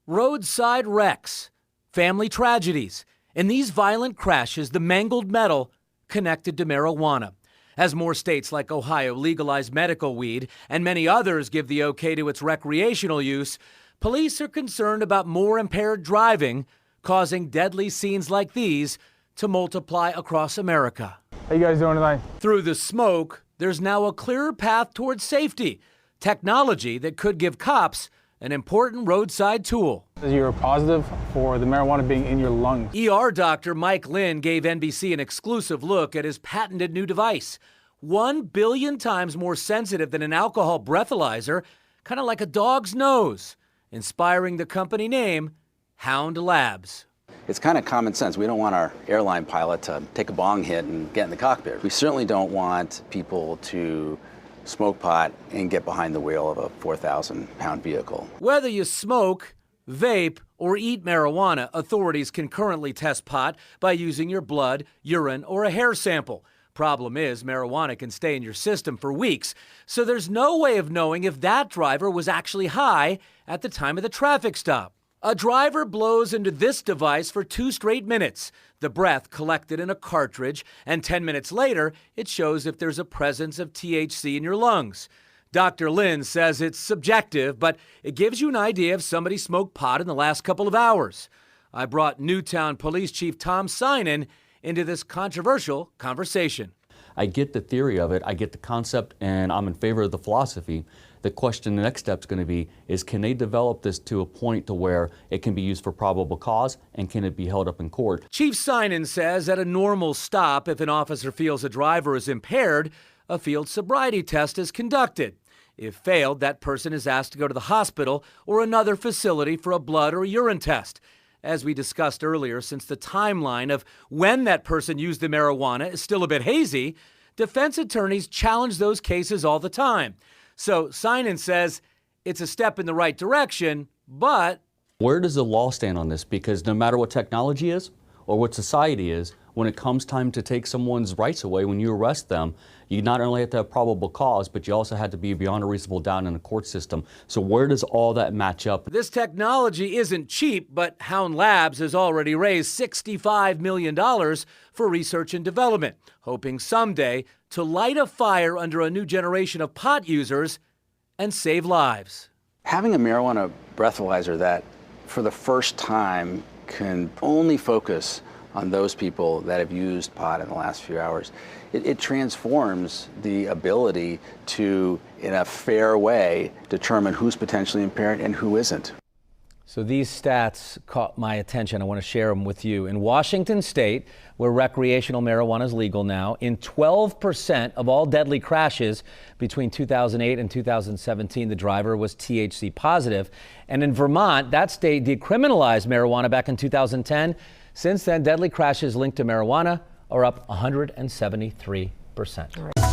Roadside wrecks, family tragedies, and these violent crashes, the mangled metal connected to marijuana. As more states like Ohio legalize medical weed and many others give the okay to its recreational use, police are concerned about more impaired driving, causing deadly scenes like these to multiply across America. How you guys doing tonight? Through the smoke, there's now a clearer path towards safety, technology that could give cops an important roadside tool. You're positive for the marijuana being in your lungs. ER doctor Mike Lynn gave NBC an exclusive look at his patented new device. 1 billion times more sensitive than an alcohol breathalyzer, kind of like a dog's nose, inspiring the company name Hound Labs. It's kind of common sense. We don't want our airline pilot to take a bong hit and get in the cockpit. We certainly don't want people to smoke pot and get behind the wheel of a 4,000-pound vehicle. Whether you smoke, vape, or eat marijuana, authorities can currently test pot by using your blood, urine, or a hair sample. Problem is, marijuana can stay in your system for weeks, so there's no way of knowing if that driver was actually high at the time of the traffic stop. A driver blows into this device for 2 straight minutes. The breath collected in a cartridge, and 10 minutes later, it shows if there's a presence of THC in your lungs. Dr. Lynn says it's subjective, but it gives you an idea if somebody smoked pot in the last couple of hours. I brought Newtown Police Chief Tom Synan into this controversial conversation. I get the theory of it, I get the concept, and I'm in favor of the philosophy. The question, the next step is going to be, is can they develop this to a point to where it can be used for probable cause, and can it be held up in court? Chief Synan says at a normal stop, if an officer feels a driver is impaired, a field sobriety test is conducted. If failed, that person is asked to go to the hospital or another facility for a blood or urine test. As we discussed earlier, since the timeline of when that person used the marijuana is still a bit hazy, defense attorneys challenge those cases all the time. So Synan says it's a step in the right direction, but where does the law stand on this? Because no matter what technology is or what society is, when it comes time to take someone's rights away, when you arrest them, you not only have to have probable cause, but you also have to be beyond a reasonable doubt in a court system. So where does all that match up? This technology isn't cheap, but Hound Labs has already raised $65 million for research and development, hoping someday to light a fire under a new generation of pot users and save lives. Having a marijuana breathalyzer that, for the first time, can only focus on those people that have used pot in the last few hours, it transforms the ability to, in a fair way, determine who's potentially impaired and who isn't. So these stats caught my attention. I want to share them with you. In Washington State, where recreational marijuana is legal now, in 12% of all deadly crashes between 2008 and 2017, the driver was THC positive. And in Vermont, that state decriminalized marijuana back in 2010. Since then, deadly crashes linked to marijuana are up 173%.